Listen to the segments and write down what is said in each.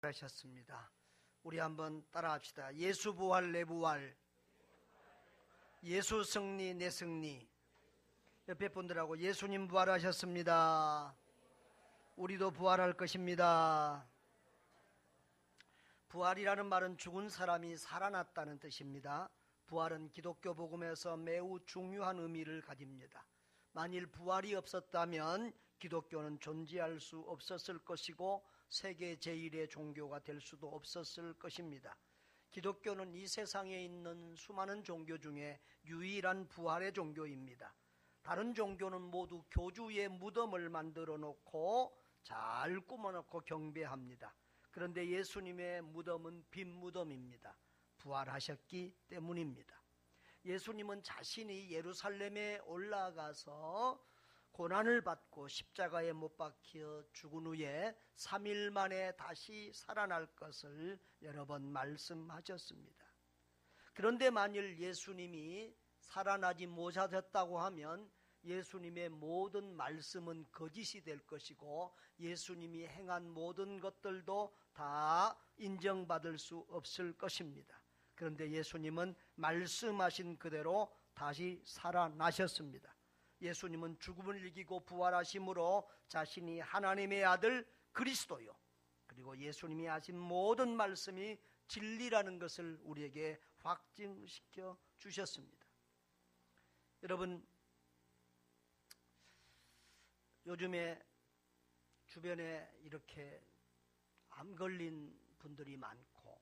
하셨습니다. 우리 한번 따라합시다. 예수 부활 내 부활, 예수 승리 내 승리. 옆에 분들하고 예수님 부활하셨습니다. 우리도 부활할 것입니다. 부활이라는 말은 죽은 사람이 살아났다는 뜻입니다. 부활은 기독교 복음에서 매우 중요한 의미를 가집니다. 만일 부활이 없었다면 기독교는 존재할 수 없었을 것이고 세계 제1의 종교가 될 수도 없었을 것입니다. 기독교는 이 세상에 있는 수많은 종교 중에 유일한 부활의 종교입니다. 다른 종교는 모두 교주의 무덤을 만들어 놓고 잘 꾸며 놓고 경배합니다. 그런데 예수님의 무덤은 빈 무덤입니다. 부활하셨기 때문입니다. 예수님은 자신이 예루살렘에 올라가서 고난을 받고 십자가에 못 박혀 죽은 후에 3일 만에 다시 살아날 것을 여러 번 말씀하셨습니다. 그런데 만일 예수님이 살아나지 못하셨다고 하면 예수님의 모든 말씀은 거짓이 될 것이고 예수님이 행한 모든 것들도 다 인정받을 수 없을 것입니다. 그런데 예수님은 말씀하신 그대로 다시 살아나셨습니다. 예수님은 죽음을 이기고 부활하심으로 자신이 하나님의 아들 그리스도요, 그리고 예수님이 하신 모든 말씀이 진리라는 것을 우리에게 확증시켜 주셨습니다. 여러분, 요즘에 주변에 이렇게 암 걸린 분들이 많고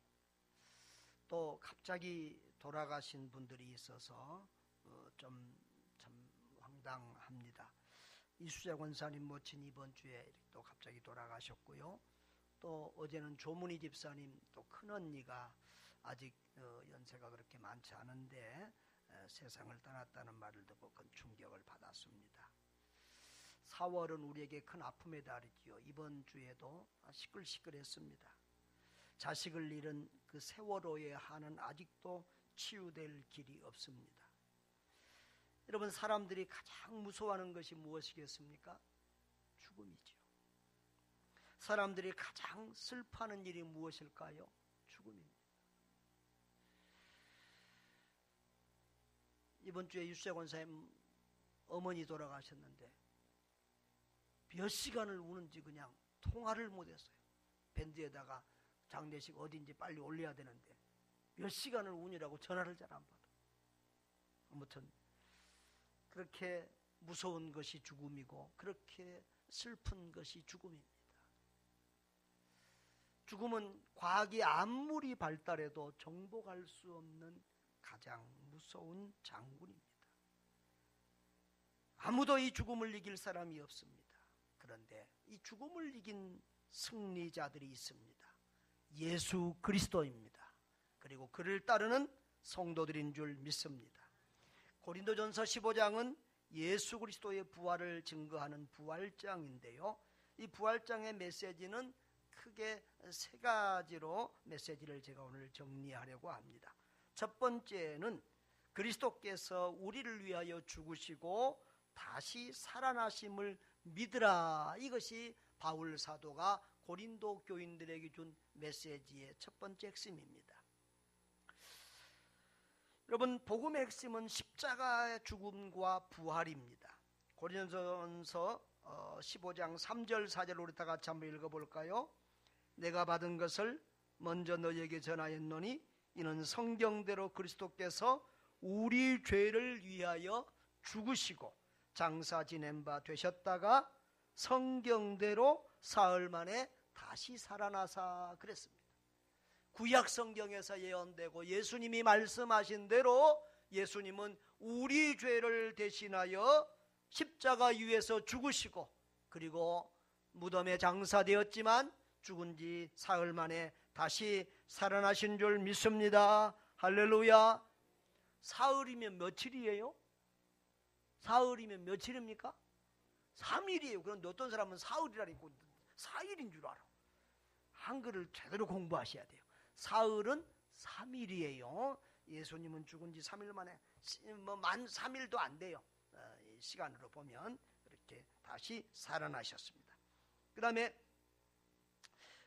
또 갑자기 돌아가신 분들이 있어서 좀 황당합니다. 이수자 권사님 모친 이번 주에 또 갑자기 돌아가셨고요. 또 어제는 조문희 집사님 또 큰언니가 아직 연세가 그렇게 많지 않은데 세상을 떠났다는 말을 듣고 큰 충격을 받았습니다. 4월은 우리에게 큰 아픔의 달이지요. 이번 주에도 시끌시끌했습니다. 자식을 잃은 그 세월호의 한은 아직도 치유될 길이 없습니다. 여러분, 사람들이 가장 무서워하는 것이 무엇이겠습니까? 죽음이죠. 사람들이 가장 슬퍼하는 일이 무엇일까요? 죽음입니다. 이번 주에 유수자 권사님 어머니 돌아가셨는데 몇 시간을 우는지 그냥 통화를 못했어요. 밴드에다가 장례식 어딘지 빨리 올려야 되는데 몇 시간을 우느라고 전화를 잘 안 받아. 아무튼 그렇게 무서운 것이 죽음이고 그렇게 슬픈 것이 죽음입니다. 죽음은 과학이 아무리 발달해도 정복할 수 없는 가장 무서운 장군입니다. 아무도 이 죽음을 이길 사람이 없습니다. 그런데 이 죽음을 이긴 승리자들이 있습니다. 예수 그리스도입니다. 그리고 그를 따르는 성도들인 줄 믿습니다. 고린도전서 15장은 예수 그리스도의 부활을 증거하는 부활장인데요. 이 부활장의 메시지는 크게 세 가지로 메시지를 제가 오늘 정리하려고 합니다. 첫 번째는 그리스도께서 우리를 위하여 죽으시고 다시 살아나심을 믿으라. 이것이 바울 사도가 고린도 교인들에게 준 메시지의 첫 번째 핵심입니다. 여러분, 복음의 핵심은 십자가의 죽음과 부활입니다. 고린도전서 15장 3절 4절 우리 다 같이 한번 읽어볼까요? 내가 받은 것을 먼저 너희에게 전하였노니 이는 성경대로 그리스도께서 우리 죄를 위하여 죽으시고 장사 지낸 바 되셨다가 성경대로 사흘 만에 다시 살아나사 그랬습니다. 구약 성경에서 예언되고 예수님이 말씀하신 대로 예수님은 우리 죄를 대신하여 십자가 위에서 죽으시고 그리고 무덤에 장사되었지만 죽은 지 사흘 만에 다시 살아나신 줄 믿습니다. 할렐루야. 사흘이면 며칠이에요? 사흘이면 며칠입니까? 3일이에요. 그런데 어떤 사람은 사흘이라고 4일인 줄 알아. 한글을 제대로 공부하셔야 돼요. 사흘은 3일이에요. 예수님은 죽은 지 3일 만에 만 3일도 안 돼요. 시간으로 보면 이렇게 다시 살아나셨습니다. 그 다음에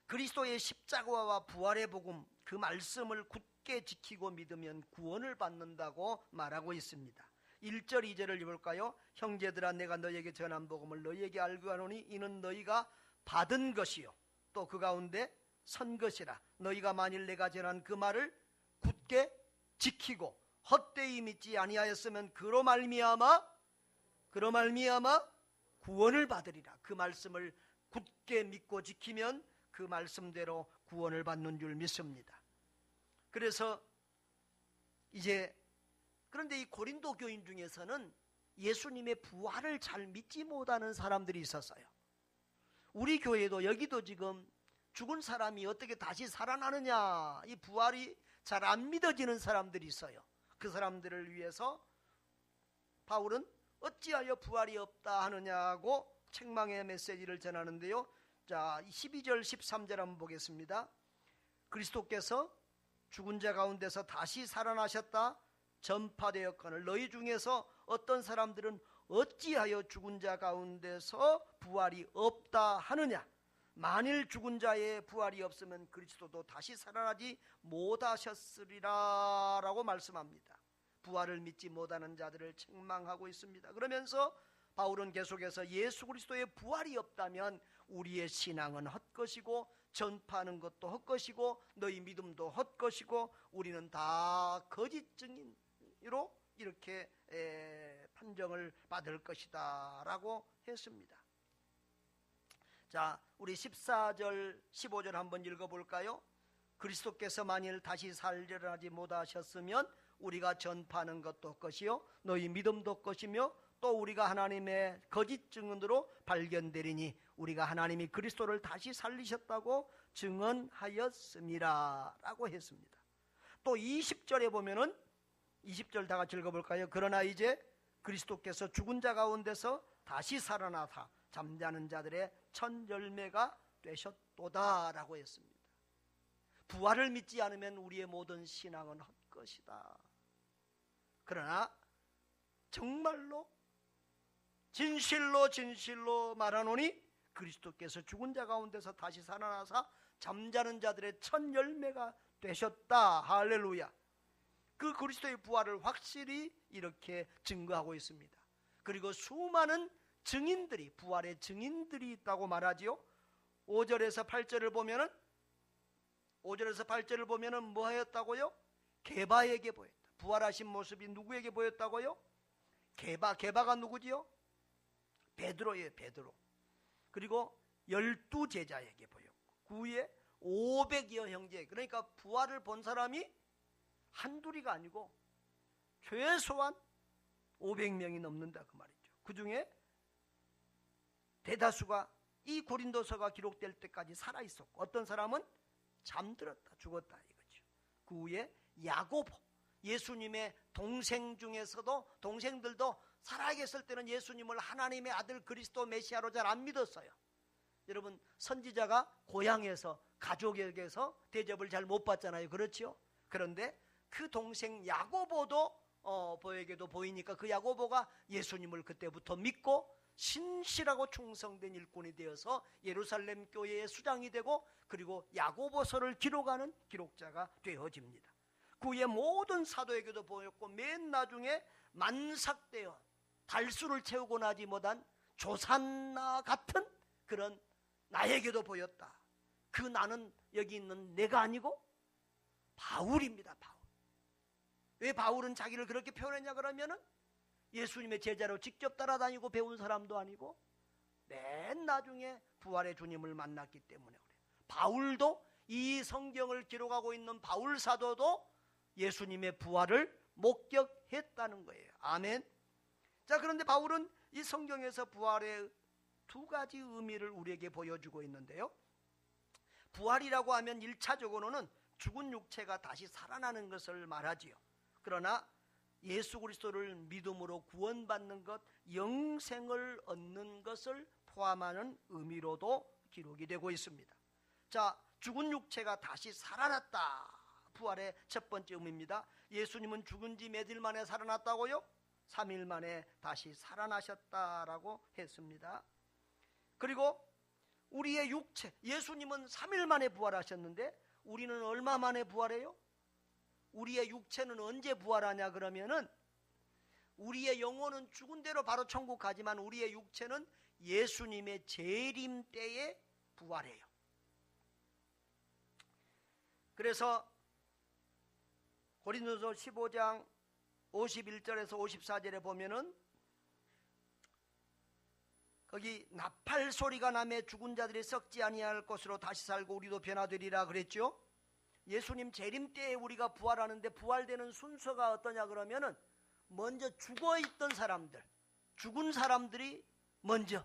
그리스도의 십자가와 부활의 복음, 그 말씀을 굳게 지키고 믿으면 구원을 받는다고 말하고 있습니다. 1절 2절을 읽을까요? 형제들아, 내가 너희에게 전한 복음을 너희에게 알고 하노니 이는 너희가 받은 것이요 또 그 가운데 선 것이라. 너희가 만일 내가 전한 그 말을 굳게 지키고 헛되이 믿지 아니하였으면 그로 말미암아 구원을 받으리라. 그 말씀을 굳게 믿고 지키면 그 말씀대로 구원을 받는 줄 믿습니다. 그래서 이제 그런데 이 고린도 교인 중에서는 예수님의 부활을 잘 믿지 못하는 사람들이 있었어요. 우리 교회도 여기도 지금 죽은 사람이 어떻게 다시 살아나느냐, 이 부활이 잘 안 믿어지는 사람들이 있어요. 그 사람들을 위해서 바울은 어찌하여 부활이 없다 하느냐고 책망의 메시지를 전하는데요. 자, 12절 13절 한번 보겠습니다. 그리스도께서 죽은 자 가운데서 다시 살아나셨다 전파되었거늘 너희 중에서 어떤 사람들은 어찌하여 죽은 자 가운데서 부활이 없다 하느냐. 만일 죽은 자의 부활이 없으면 그리스도도 다시 살아나지 못하셨으리라 라고 말씀합니다. 부활을 믿지 못하는 자들을 책망하고 있습니다. 그러면서 바울은 계속해서 예수 그리스도의 부활이 없다면 우리의 신앙은 헛것이고 전파하는 것도 헛것이고 너희 믿음도 헛것이고 우리는 다 거짓 증인으로 이렇게 판정을 받을 것이다 라고 했습니다. 자, 우리 14절 15절 한번 읽어볼까요? 그리스도께서 만일 다시 살려나지 못하셨으면 우리가 전파하는 것도 헛것이요 너희 믿음도 헛것이며 또 우리가 하나님의 거짓 증언으로 발견되리니 우리가 하나님이 그리스도를 다시 살리셨다고 증언하였습니다 라고 했습니다. 또 20절에 보면은 20절 다 같이 읽어볼까요? 그러나 이제 그리스도께서 죽은 자 가운데서 다시 살아나사 잠자는 자들의 첫 열매가 되셨도다 라고 했습니다. 부활을 믿지 않으면 우리의 모든 신앙은 헛것이다. 그러나 정말로 진실로 말하노니 그리스도께서 죽은 자 가운데서 다시 살아나사 잠자는 자들의 첫 열매가 되셨다. 할렐루야. 그 그리스도의 부활을 확실히 이렇게 증거하고 있습니다. 그리고 수많은 증인들이, 부활의 증인들이 있다고 말하지요. 5절에서 8절을 보면은 뭐 하였다고요? 게바에게 보였다. 부활하신 모습이 누구에게 보였다고요? 게바가 누구지요? 베드로예요. 베드로. 그리고 12제자에게 보였고 그 후에 500여 형제, 그러니까 부활을 본 사람이 한둘이가 아니고 최소한 500명이 넘는다 그 말이죠. 그 중에 대다수가 이 고린도서가 기록될 때까지 살아있었고 어떤 사람은 잠들었다, 죽었다 이거죠. 그 후에 야고보, 예수님의 동생 중에서도, 동생들도 살아계실 때는 예수님을 하나님의 아들 그리스도 메시아로 잘 안 믿었어요. 여러분, 선지자가 고향에서 가족에게서 대접을 잘 못 받잖아요. 그렇죠? 그런데 그 동생 야고보도 보에게도 보이니까 그 야고보가 예수님을 그때부터 믿고 신실하고 충성된 일꾼이 되어서 예루살렘 교회의 수장이 되고 그리고 야고보서를 기록하는 기록자가 되어집니다. 그 후에 모든 사도에게도 보였고 맨 나중에 만삭되어 달수를 채우고 나지 못한 조산나 같은 그런 나에게도 보였다. 그 나는 여기 있는 내가 아니고 바울입니다. 바울. 왜 바울은 자기를 그렇게 표현했냐 그러면은 예수님의 제자로 직접 따라다니고 배운 사람도 아니고 맨 나중에 부활의 주님을 만났기 때문에 그래요. 바울도 이 성경을 기록하고 있는 바울 사도도 예수님의 부활을 목격했다는 거예요. 아멘. 자, 그런데 바울은 이 성경에서 부활의 두 가지 의미를 우리에게 보여주고 있는데요. 부활이라고 하면 1차적으로는 죽은 육체가 다시 살아나는 것을 말하지요. 그러나 예수 그리스도를 믿음으로 구원받는 것, 영생을 얻는 것을 포함하는 의미로도 기록이 되고 있습니다. 자, 죽은 육체가 다시 살아났다. 부활의 첫 번째 의미입니다. 예수님은 죽은 지 몇일 만에 살아났다고요? 3일 만에 다시 살아나셨다라고 했습니다. 그리고 우리의 육체, 예수님은 3일 만에 부활하셨는데 우리는 얼마 만에 부활해요? 우리의 육체는 언제 부활하냐 그러면은 우리의 영혼은 죽은 대로 바로 천국 가지만 우리의 육체는 예수님의 재림 때에 부활해요. 그래서 고린도서 15장 51절에서 54절에 보면은 거기 나팔 소리가 나매 죽은 자들이 썩지 아니할 것으로 다시 살고 우리도 변화되리라 그랬죠. 예수님 재림 때에 우리가 부활하는데 부활되는 순서가 어떠냐 그러면은 먼저 죽어있던 사람들, 죽은 사람들이 먼저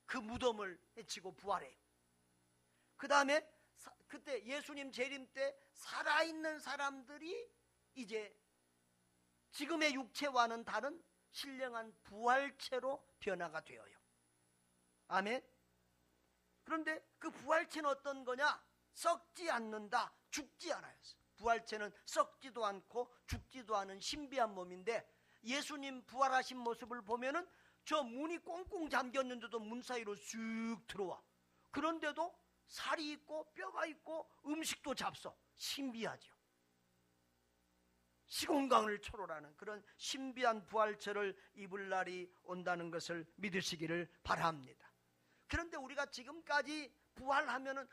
그 무덤을 헤치고 부활해요. 그 다음에 그때 예수님 재림 때 살아있는 사람들이 이제 지금의 육체와는 다른 신령한 부활체로 변화가 되어요. 아멘. 그런데 그 부활체는 어떤 거냐? 썩지 않는다, 죽지 않아요. 부활체는 썩지도 않고 죽지도 않은 신비한 몸인데 예수님 부활하신 모습을 보면은 저 문이 꽁꽁 잠겼는데도 문 사이로 쑥 들어와. 그런데도 살이 있고 뼈가 있고 음식도 잡숴. 신비하죠. 시공간을 초월하는 그런 신비한 부활체를 입을 날이 온다는 것을 믿으시기를 바랍니다. 그런데 우리가 지금까지 부활하면은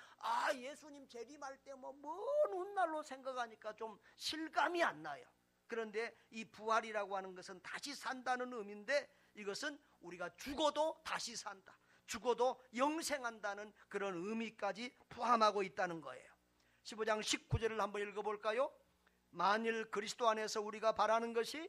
예수님 재림할 때 먼 훗날로 생각하니까 좀 실감이 안 나요. 그런데 이 부활이라고 하는 것은 다시 산다는 의미인데 이것은 우리가 죽어도 다시 산다, 죽어도 영생한다는 그런 의미까지 포함하고 있다는 거예요. 15장 19절을 한번 읽어볼까요? 만일 그리스도 안에서 우리가 바라는 것이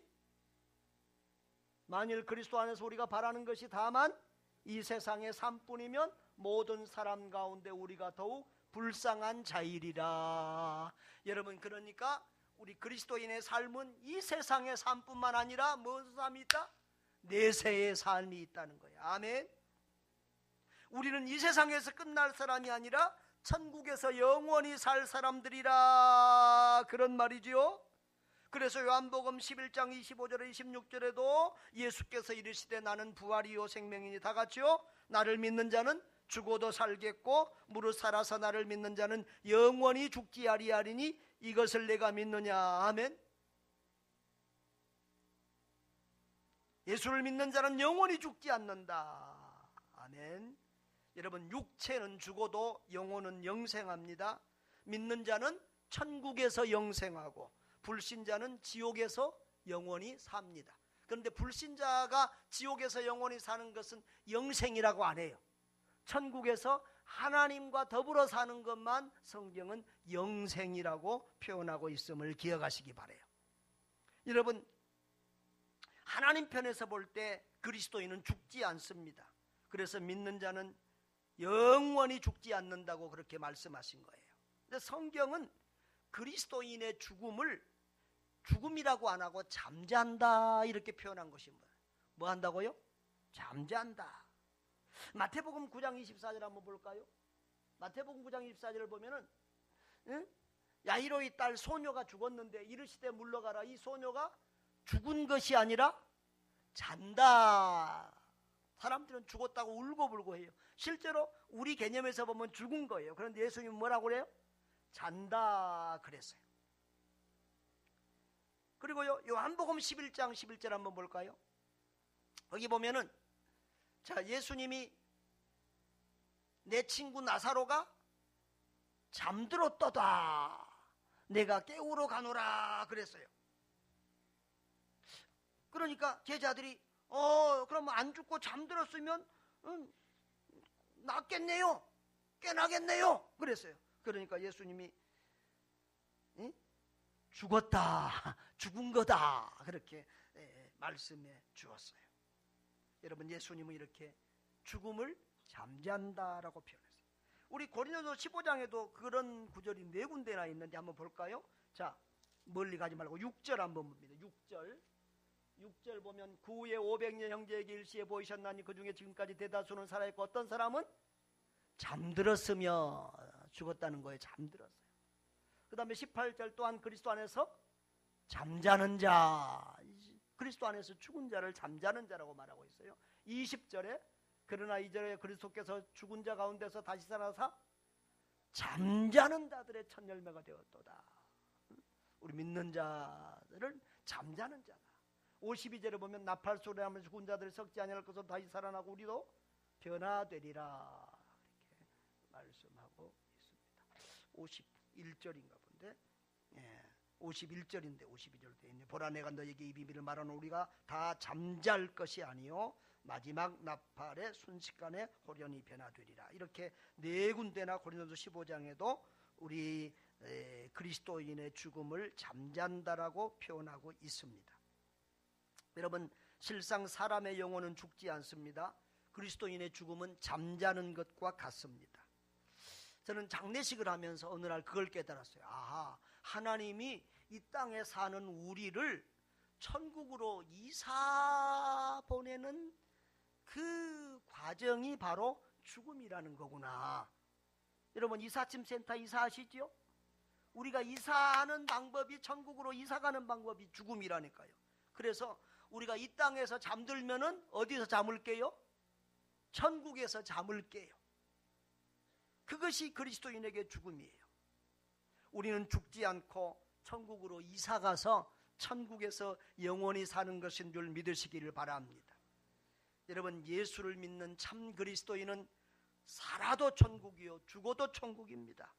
다만 이 세상의 삶뿐이면 모든 사람 가운데 우리가 더욱 불쌍한 자이리라. 여러분, 그러니까 우리 그리스도인의 삶은 이 세상의 삶뿐만 아니라 무슨 삶이 있다? 내세의 삶이 있다는 거예요. 아멘. 우리는 이 세상에서 끝날 사람이 아니라 천국에서 영원히 살 사람들이라, 그런 말이지요. 그래서 요한복음 11장 25절에 26절에도 예수께서 이르시되 나는 부활이요 생명이니, 다 같이요. 나를 믿는 자는 죽어도 살겠고 무릇 살아서 나를 믿는 자는 영원히 죽지 아니하리니 이것을 내가 믿느냐. 아멘. 예수를 믿는 자는 영원히 죽지 않는다. 아멘. 여러분, 육체는 죽어도 영혼은 영생합니다. 믿는 자는 천국에서 영생하고 불신자는 지옥에서 영원히 삽니다. 그런데 불신자가 지옥에서 영원히 사는 것은 영생이라고 안 해요. 천국에서 하나님과 더불어 사는 것만 성경은 영생이라고 표현하고 있음을 기억하시기 바라요. 여러분, 하나님 편에서 볼 때 그리스도인은 죽지 않습니다. 그래서 믿는 자는 영원히 죽지 않는다고 그렇게 말씀하신 거예요. 근데 성경은 그리스도인의 죽음을 죽음이라고 안 하고 잠잔다 이렇게 표현한 것이 뭐 한다고요? 잠잔다. 마태복음 9장 24절 한번 볼까요? 마태복음 9장 24절을 보면은 야이로의 딸 소녀가 죽었는데 이르시되 물러가라. 이 소녀가 죽은 것이 아니라 잔다. 사람들은 죽었다고 울고불고 해요. 실제로 우리 개념에서 보면 죽은 거예요. 그런데 예수님은 뭐라고 그래요? 잔다 그랬어요. 그리고요, 요한복음 11장 11절 한번 볼까요? 거기 보면은 예수님이 내 친구 나사로가 잠들었도다. 내가 깨우러 가노라 그랬어요. 그러니까 제자들이 그럼 안 죽고 잠들었으면 낫겠네요, 깨나겠네요 그랬어요. 그러니까 예수님이 죽었다, 죽은 거다 그렇게 말씀해 주었어요. 여러분, 예수님은 이렇게 죽음을 잠잔다라고 표현했어요. 우리 고린도서 15장에도 그런 구절이 4군데나 있는데 한번 볼까요? 자, 멀리 가지 말고 6절 한번 봅니다. 6절 보면 그 후에 500년 형제에게 일시에 보이셨나니 그 중에 지금까지 대다수는 살아있고 어떤 사람은 잠들었으며, 죽었다는 거예요. 잠들었어요. 그 다음에 18절 또한 그리스도 안에서 잠자는 자, 그리스도 안에서 죽은 자를 잠자는 자라고 말하고 있어요. 20절에 그러나 이전에 그리스도께서 죽은 자 가운데서 다시 살아사 잠자는 자들의 첫 열매가 되었도다. 우리 믿는 자들은 잠자는 자다. 52절에 보면 나팔 소리하면서 죽은 자들이 썩지 아니할 것으로 다시 살아나고 우리도 변화되리라 이렇게 말씀하고 있습니다. 51절인가 본데 51절인데 52절로 되어 있네. 보라 내가 너에게 이 비밀을 말하는 우리가 다 잠잘 것이 아니요 마지막 나팔의 순식간에 호련히 변화되리라. 이렇게 네 군데나 고린도서 15장에도 우리 그리스도인의 죽음을 잠잔다라고 표현하고 있습니다. 여러분, 실상 사람의 영혼은 죽지 않습니다. 그리스도인의 죽음은 잠자는 것과 같습니다. 저는 장례식을 하면서 어느 날 그걸 깨달았어요. 아하, 하나님이 이 땅에 사는 우리를 천국으로 이사 보내는 그 과정이 바로 죽음이라는 거구나. 여러분, 이삿짐센터 이사하시죠? 우리가 이사하는 방법이, 천국으로 이사가는 방법이 죽음이라니까요. 그래서 우리가 이 땅에서 잠들면은 어디서 잠을 깨요? 천국에서 잠을 깨요. 그것이 그리스도인에게 죽음이에요. 우리는 죽지 않고 천국으로 이사가서 천국에서 영원히 사는 것인 줄 믿으시기를 바랍니다. 여러분, 예수를 믿는 참 그리스도인은 살아도 천국이요 죽어도 천국입니다.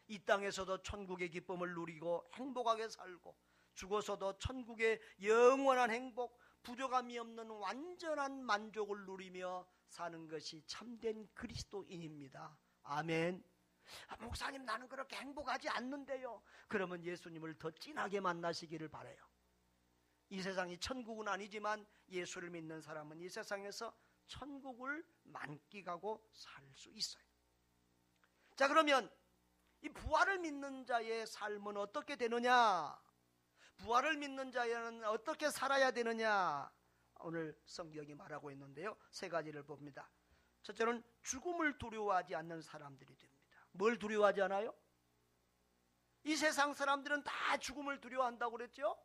이 땅에서도 천국의 기쁨을 누리고 행복하게 살고, 죽어서도 천국의 영원한 행복, 부족함이 없는 완전한 만족을 누리며 사는 것이 참된 그리스도인입니다. 아멘. 목사님, 나는 그렇게 행복하지 않는데요. 그러면 예수님을 더 진하게 만나시기를 바라요. 이 세상이 천국은 아니지만 예수를 믿는 사람은 이 세상에서 천국을 만끽하고 살 수 있어요. 자, 그러면 이 부활을 믿는 자의 삶은 어떻게 되느냐? 부활을 믿는 자는 어떻게 살아야 되느냐? 오늘 성경이 말하고 있는데요, 세 가지를 봅니다. 첫째는 죽음을 두려워하지 않는 사람들이 됩니다. 뭘 두려워하지 않아요? 이 세상 사람들은 다 죽음을 두려워한다고 그랬죠?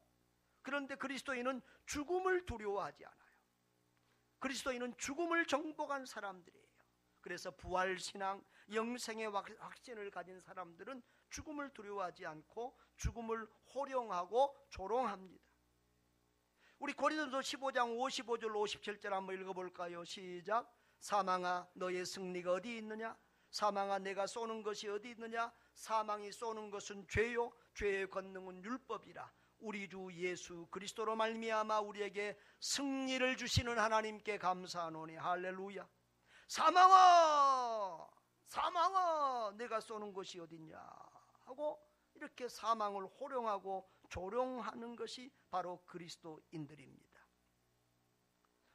그런데 그리스도인은 죽음을 두려워하지 않아요. 그리스도인은 죽음을 정복한 사람들이에요. 그래서 부활신앙, 영생의 확신을 가진 사람들은 죽음을 두려워하지 않고 죽음을 호령하고 조롱합니다. 우리 고린도서 15장 55절 57절 한번 읽어볼까요? 시작. 사망아, 너의 승리가 어디 있느냐? 사망아, 내가 쏘는 것이 어디 있느냐? 사망이 쏘는 것은 죄요, 죄의 권능은 율법이라. 우리 주 예수 그리스도로 말미암아 우리에게 승리를 주시는 하나님께 감사하노니. 할렐루야. 사망아, 사망아, 내가 쏘는 것이 어딨냐 하고 이렇게 사망을 호령하고 조롱하는 것이 바로 그리스도인들입니다.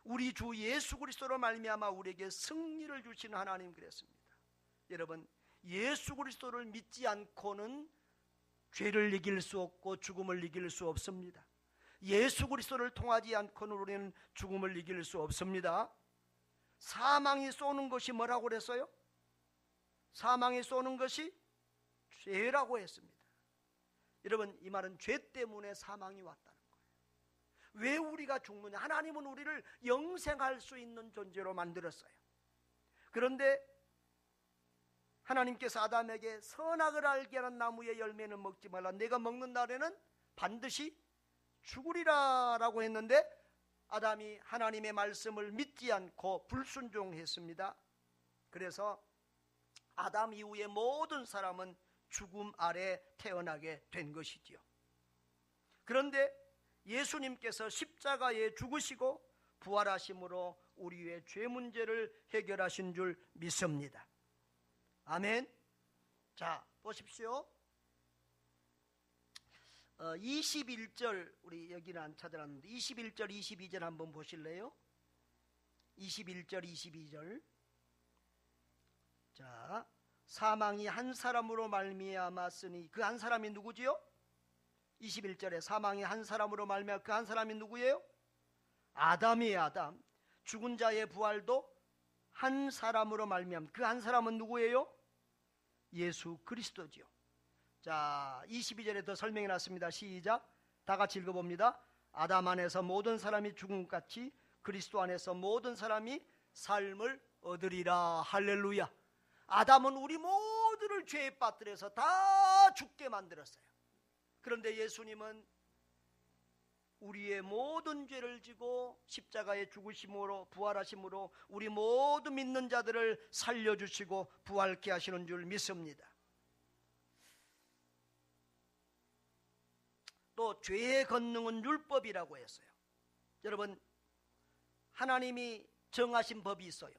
우리 주 예수 그리스도로 말미암아 우리에게 승리를 주시는 하나님, 그랬습니다. 여러분, 예수 그리스도를 믿지 않고는 죄를 이길 수 없고 죽음을 이길 수 없습니다. 예수 그리스도를 통하지 않고는 우리는 죽음을 이길 수 없습니다. 사망이 쏘는 것이 뭐라고 그랬어요? 사망이 쏘는 것이 죄라고 했습니다. 여러분, 이 말은 죄 때문에 사망이 왔다는 거예요. 왜 우리가 죽느냐? 하나님은 우리를 영생할 수 있는 존재로 만들었어요. 그런데 하나님께서 아담에게 선악을 알게 하는 나무의 열매는 먹지 말라, 내가 먹는 날에는 반드시 죽으리라 라고 했는데, 아담이 하나님의 말씀을 믿지 않고 불순종했습니다. 그래서 아담 이후의 모든 사람은 죽음 아래 태어나게 된 것이지요. 그런데 예수님께서 십자가에 죽으시고 부활하심으로 우리의 죄 문제를 해결하신 줄 믿습니다. 아멘. 자, 보십시오. 21절, 우리 여기는 안 찾아놨는데 21절 22절 한번 보실래요? 21절 22절. 자, 사망이 한 사람으로 말미암았으니 그 한 사람이 누구지요? 21절에 사망이 한 사람으로 말미암아 그 한 사람이 누구예요? 아담이에요. 아담. 죽은 자의 부활도 한 사람으로 말미암아 그 한 사람은 누구예요? 예수 그리스도지요. 자, 22절에 더 설명해 놨습니다. 시작. 다 같이 읽어봅니다. 아담 안에서 모든 사람이 죽음같이 그리스도 안에서 모든 사람이 삶을 얻으리라. 할렐루야. 아담은 우리 모두를 죄에 빠뜨려서 다 죽게 만들었어요. 그런데 예수님은 우리의 모든 죄를 지고 십자가에 죽으심으로 부활하심으로 우리 모두 믿는 자들을 살려주시고 부활케 하시는 줄 믿습니다. 또 죄의 권능은 율법이라고 했어요. 여러분, 하나님이 정하신 법이 있어요.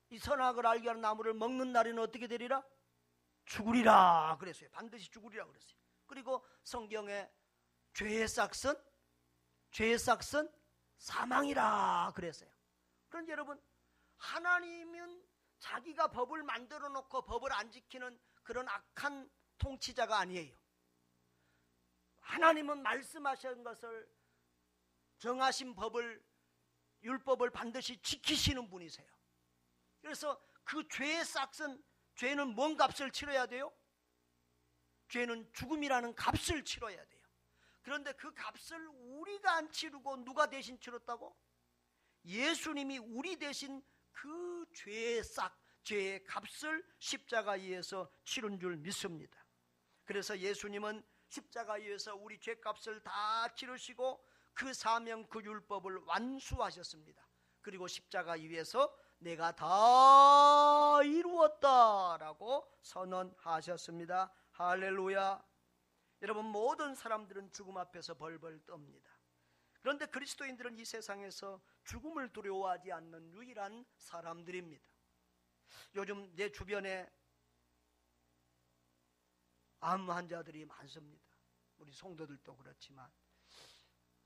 이 선악을 알게 하는 나무를 먹는 날에는 어떻게 되리라? 죽으리라 그랬어요. 반드시 죽으리라 그랬어요. 그리고 성경에 죄의 싹은 사망이라 그랬어요. 그런데 여러분, 하나님은 자기가 법을 만들어 놓고 법을 안 지키는 그런 악한 통치자가 아니에요. 하나님은 말씀하신 것을, 정하신 법을, 율법을 반드시 지키시는 분이세요. 그래서 그 죄의 싹은, 죄는 뭔 값을 치러야 돼요? 죄는 죽음이라는 값을 치러야 돼요. 그런데 그 값을 우리가 안 치르고 누가 대신 치렀다고? 예수님이 우리 대신 그 죄의 싹, 죄의 값을 십자가에서 치른 줄 믿습니다. 그래서 예수님은 십자가에서 우리 죄값을 다 치르시고 그 사명, 그 율법을 완수하셨습니다. 그리고 십자가 위에서 내가 다 이루었다라고 선언하셨습니다. 할렐루야. 여러분, 모든 사람들은 죽음 앞에서 벌벌 떱니다. 그런데 그리스도인들은 이 세상에서 죽음을 두려워하지 않는 유일한 사람들입니다. 요즘 내 주변에 암 환자들이 많습니다. 우리 성도들도 그렇지만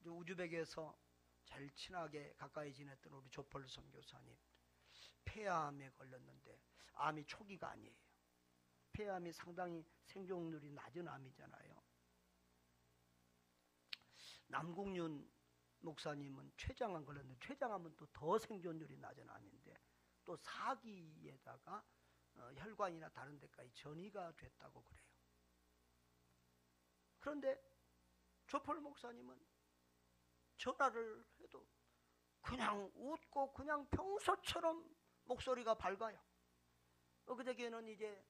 우즈벡에서 제일 친하게 가까이 지냈던 우리 조펄 선교사님, 폐암에 걸렸는데 암이 초기가 아니에요. 폐암이 상당히 생존율이 낮은 암이잖아요. 남궁윤 목사님은 췌장암 걸렸는데, 췌장암은 또 더 생존율이 낮은 암인데 또 4기에다가 혈관이나 다른 데까지 전이가 됐다고 그래요. 그런데 조펄 목사님은 전화를 해도 그냥 웃고 그냥 평소처럼 목소리가 밝아요. 그저께는 이제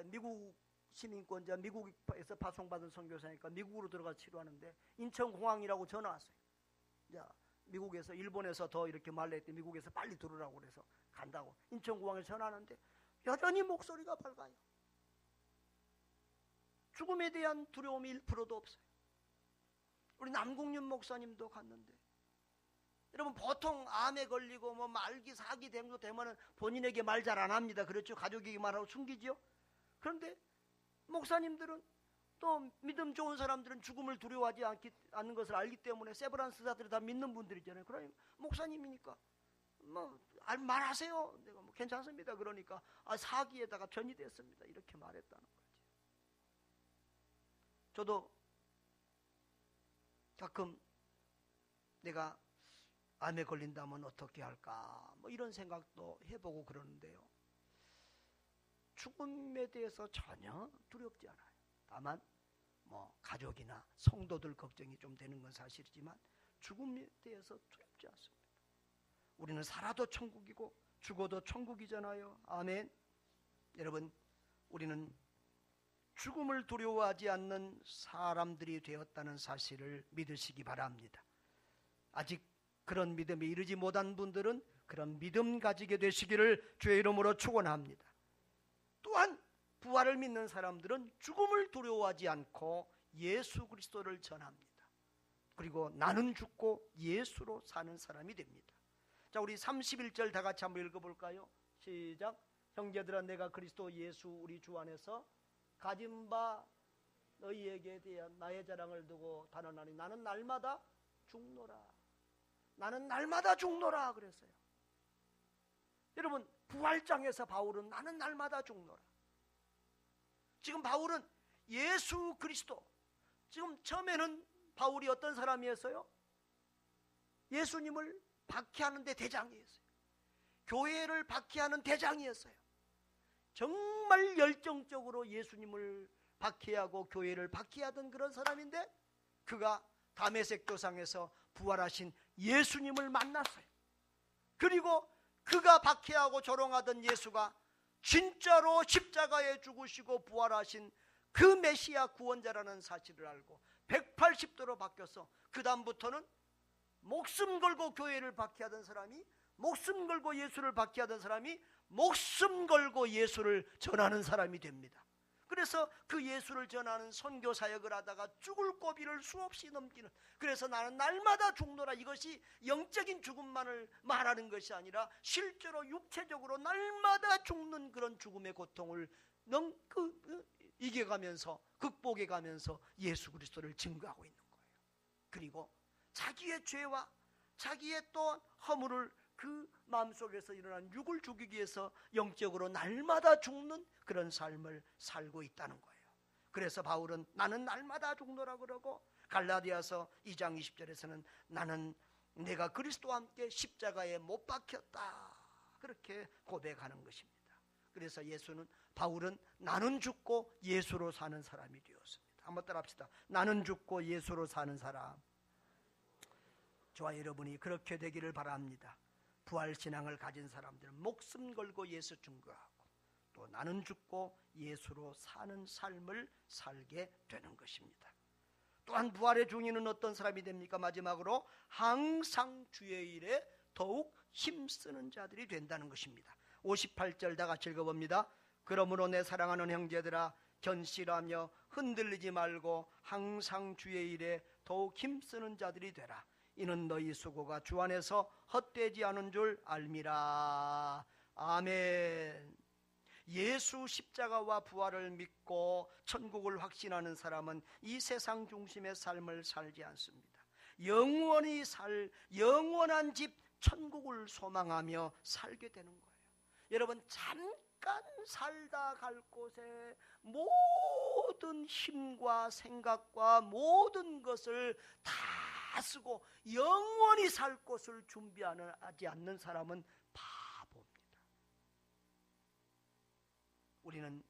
미국 시민권자, 미국에서 파송받은 선교사니까 미국으로 들어가 치료하는데 인천공항이라고 전화 왔어요. 자, 미국에서, 일본에서 더 이렇게 말했더니 미국에서 빨리 들어오라고 그래서 간다고 인천공항에 전화하는데 여전히 목소리가 밝아요. 죽음에 대한 두려움이 1%도 없어요. 우리 남궁윤 목사님도 갔는데, 여러분, 보통 암에 걸리고 뭐 말기, 사기 정도 되면은 본인에게 말 잘 안 합니다. 그렇죠? 가족에게 말하고 숨기죠. 그런데 목사님들은, 또 믿음 좋은 사람들은 죽음을 두려워하지 않는 것을 알기 때문에 세브란스자들이 다 믿는 분들이잖아요. 그러니 목사님이니까 뭐 말하세요. 내가 뭐 괜찮습니다. 그러니까 사기에다가 전이 됐습니다. 이렇게 말했다는 거지. 저도 가끔 내가 암에 걸린다면 어떻게 할까, 뭐 이런 생각도 해보고 그러는데요. 죽음에 대해서 전혀 두렵지 않아요. 다만 뭐 가족이나 성도들 걱정이 좀 되는 건 사실이지만 죽음에 대해서 두렵지 않습니다. 우리는 살아도 천국이고 죽어도 천국이잖아요. 아멘. 여러분, 우리는 죽음을 두려워하지 않는 사람들이 되었다는 사실을 믿으시기 바랍니다. 아직 그런 믿음에 이르지 못한 분들은 그런 믿음 가지게 되시기를 주의 이름으로 축원합니다. 또한 부활을 믿는 사람들은 죽음을 두려워하지 않고 예수 그리스도를 전합니다. 그리고 나는 죽고 예수로 사는 사람이 됩니다. 자, 우리 31절 다 같이 한번 읽어볼까요? 시작. 형제들아, 내가 그리스도 예수 우리 주 안에서 가진 바 너희에게 대한 나의 자랑을 두고 단언하니 나는 날마다 죽노라. 나는 날마다 죽노라 그랬어요. 여러분, 부활장에서 바울은 나는 날마다 죽노라. 지금 바울은 예수 그리스도, 지금 처음에는 바울이 어떤 사람이었어요? 예수님을 박해하는 데 대장이었어요. 교회를 박해하는 대장이었어요. 정말 열정적으로 예수님을 박해하고 교회를 박해하던 그런 사람인데, 그가 다메섹 도상에서 부활하신 예수님을 만났어요. 그리고 그가 박해하고 조롱하던 예수가 진짜로 십자가에 죽으시고 부활하신 그 메시아 구원자라는 사실을 알고 180도로 바뀌어서 그 다음부터는 목숨 걸고 교회를 박해하던 사람이, 목숨 걸고 예수를 박해하던 사람이 목숨 걸고 예수를 전하는 사람이 됩니다. 그래서 그 예수를 전하는 선교 사역을 하다가 죽을 고비를 수없이 넘기는, 그래서 나는 날마다 죽노라, 이것이 영적인 죽음만을 말하는 것이 아니라 실제로 육체적으로 날마다 죽는 그런 죽음의 고통을 이겨가면서, 극복해가면서 예수 그리스도를 증거하고 있는 거예요. 그리고 자기의 죄와 자기의 또 허물을 그 마음속에서 일어난 육을 죽이기 위해서 영적으로 날마다 죽는 그런 삶을 살고 있다는 거예요. 그래서 바울은 나는 날마다 죽노라 그러고, 갈라디아서 2장 20절에서는 나는 내가 그리스도와 함께 십자가에 못 박혔다, 그렇게 고백하는 것입니다. 그래서 바울은 나는 죽고 예수로 사는 사람이 되었습니다. 한번 따라 합시다. 나는 죽고 예수로 사는 사람. 저와 여러분이 그렇게 되기를 바랍니다. 부활신앙을 가진 사람들은 목숨 걸고 예수 증거하고, 또 나는 죽고 예수로 사는 삶을 살게 되는 것입니다. 또한 부활의 중인은 어떤 사람이 됩니까? 마지막으로 항상 주의 일에 더욱 힘쓰는 자들이 된다는 것입니다. 58절 다 같이 읽어봅니다. 그러므로 내 사랑하는 형제들아, 견실하며 흔들리지 말고 항상 주의 일에 더욱 힘쓰는 자들이 되라. 이는 너희 수고가 주 안에서 헛되지 않은 줄 알미라. 아멘. 예수 십자가와 부활을 믿고 천국을 확신하는 사람은 이 세상 중심의 삶을 살지 않습니다. 영원한 집 천국을 소망하며 살게 되는 거예요. 여러분, 잠깐 살다 갈 곳에 모든 힘과 생각과 모든 것을 다 쓰고 영원히 살 곳을 준비하지 않는 사람은 바보입니다. 우리는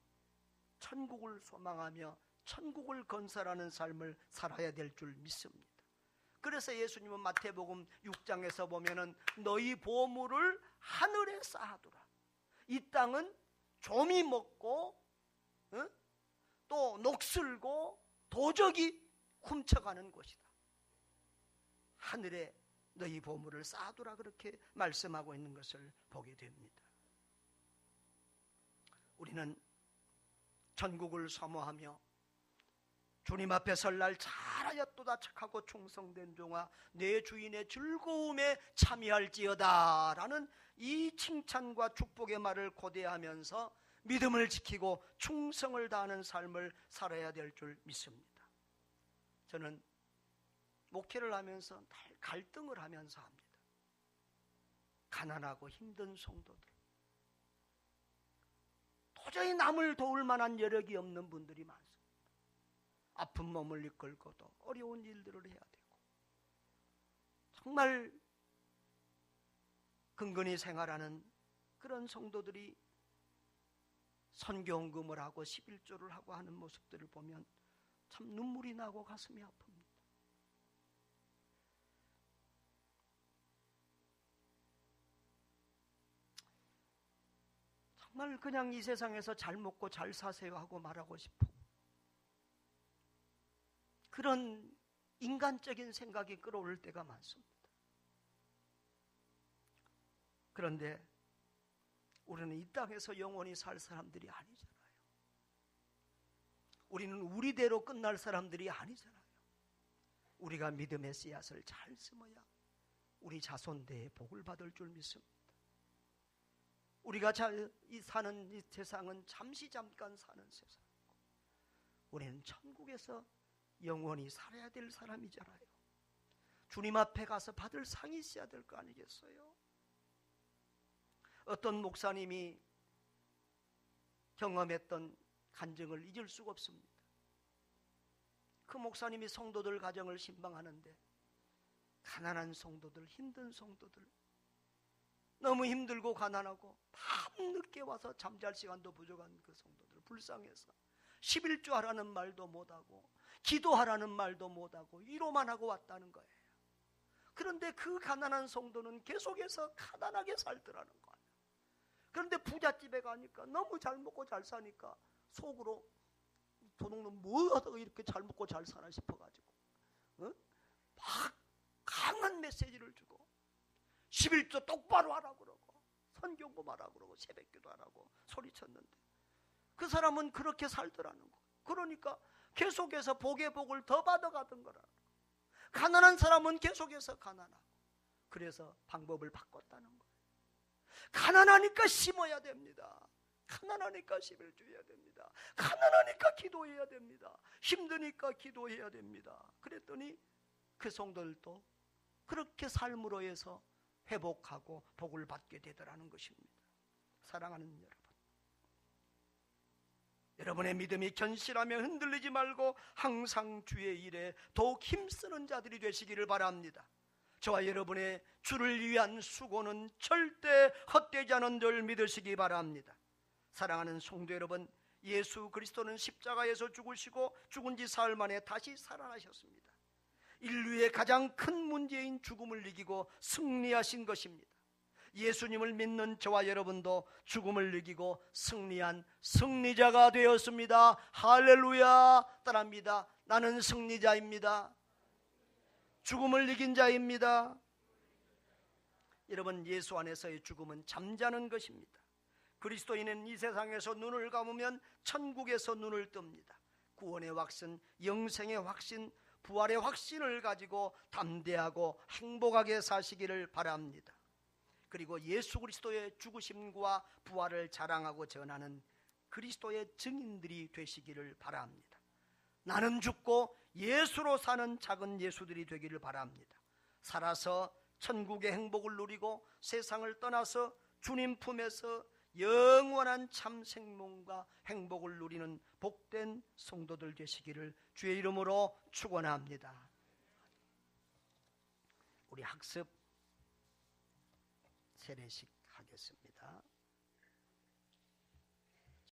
천국을 소망하며 천국을 건설하는 삶을 살아야 될 줄 믿습니다. 그래서 예수님은 마태복음 6장에서 보면은 너희 보물을 하늘에 쌓아두라. 이 땅은 좀이 먹고 또 녹슬고 도적이 훔쳐가는 곳이다. 하늘에 너희 보물을 쌓아두라, 그렇게 말씀하고 있는 것을 보게 됩니다. 우리는 천국을 사모하며 주님 앞에 설 날 잘하였도다 착하고 충성된 종아, 내 주인의 즐거움에 참여할지어다 라는 이 칭찬과 축복의 말을 고대하면서 믿음을 지키고 충성을 다하는 삶을 살아야 될 줄 믿습니다. 저는 목회를 하면서 늘 갈등을 하면서 합니다. 가난하고 힘든 성도들, 도저히 남을 도울 만한 여력이 없는 분들이 많습니다. 아픈 몸을 이끌고도 어려운 일들을 해야 되고, 정말 근근히 생활하는 그런 성도들이 선교헌금을 하고 11조를 하고 하는 모습들을 보면 참 눈물이 나고 가슴이 아픕니다. 정말 그냥 이 세상에서 잘 먹고 잘 사세요 하고 말하고 싶어. 그런 인간적인 생각이 끌어올 때가 많습니다. 그런데 우리는 이 땅에서 영원히 살 사람들이 아니잖아요. 우리는 우리대로 끝날 사람들이 아니잖아요. 우리가 믿음의 씨앗을 잘 심어야 우리 자손대에 복을 받을 줄 믿습니다. 우리가 사는 이 세상은 잠시 잠깐 사는 세상이고, 우리는 천국에서 영원히 살아야 될 사람이잖아요. 주님 앞에 가서 받을 상이 있어야 될 거 아니겠어요? 어떤 목사님이 경험했던 간증을 잊을 수가 없습니다. 그 목사님이 성도들 가정을 신방하는데, 가난한 성도들, 힘든 성도들, 너무 힘들고 가난하고 밤늦게 와서 잠잘 시간도 부족한 그 성도들 불쌍해서 11조 하라는 말도 못하고 기도하라는 말도 못하고 위로만 하고 왔다는 거예요. 그런데 그 가난한 성도는 계속해서 가난하게 살더라는 거예요. 그런데 부잣집에 가니까 너무 잘 먹고 잘 사니까 속으로 저놈은 뭐 하다가 이렇게 잘 먹고 잘 사나 싶어가지고 막 강한 메시지를 주고 11조 똑바로 하라고 그러고 선경고 하라고 그러고 새벽기도 하라고 소리쳤는데 그 사람은 그렇게 살더라는 거예요. 그러니까 계속해서 복의 복을 더 받아가던 거라. 가난한 사람은 계속해서 가난하고 그래서 방법을 바꿨다는 거예요. 가난하니까 심어야 됩니다. 가난하니까 11조 해야 됩니다. 가난하니까 기도해야 됩니다. 힘드니까 기도해야 됩니다. 그랬더니 그 성도들도 그렇게 삶으로 해서 회복하고 복을 받게 되더라는 것입니다. 사랑하는 여러분, 여러분의 믿음이 견실하며 흔들리지 말고 항상 주의 일에 더욱 힘쓰는 자들이 되시기를 바랍니다. 저와 여러분의 주를 위한 수고는 절대 헛되지 않은 줄 믿으시기 바랍니다. 사랑하는 성도 여러분, 예수 그리스도는 십자가에서 죽으시고 죽은 지 사흘 만에 다시 살아나셨습니다. 인류의 가장 큰 문제인 죽음을 이기고 승리하신 것입니다. 예수님을 믿는 저와 여러분도 죽음을 이기고 승리한 승리자가 되었습니다. 할렐루야. 따라합니다. 나는 승리자입니다. 죽음을 이긴 자입니다. 여러분, 예수 안에서의 죽음은 잠자는 것입니다. 그리스도인은 이 세상에서 눈을 감으면 천국에서 눈을 뜹니다. 구원의 확신, 영생의 확신, 부활의 확신을 가지고 담대하고 행복하게 사시기를 바랍니다. 그리고 예수 그리스도의 죽으심과 부활을 자랑하고 전하는 그리스도의 증인들이 되시기를 바랍니다. 나는 죽고 예수로 사는 작은 예수들이 되기를 바랍니다. 살아서 천국의 행복을 누리고 세상을 떠나서 주님 품에서 영원한 참 생명과 행복을 누리는 복된 성도들 되시기를 주의 이름으로 축원합니다. 우리 학습 세례식 하겠습니다.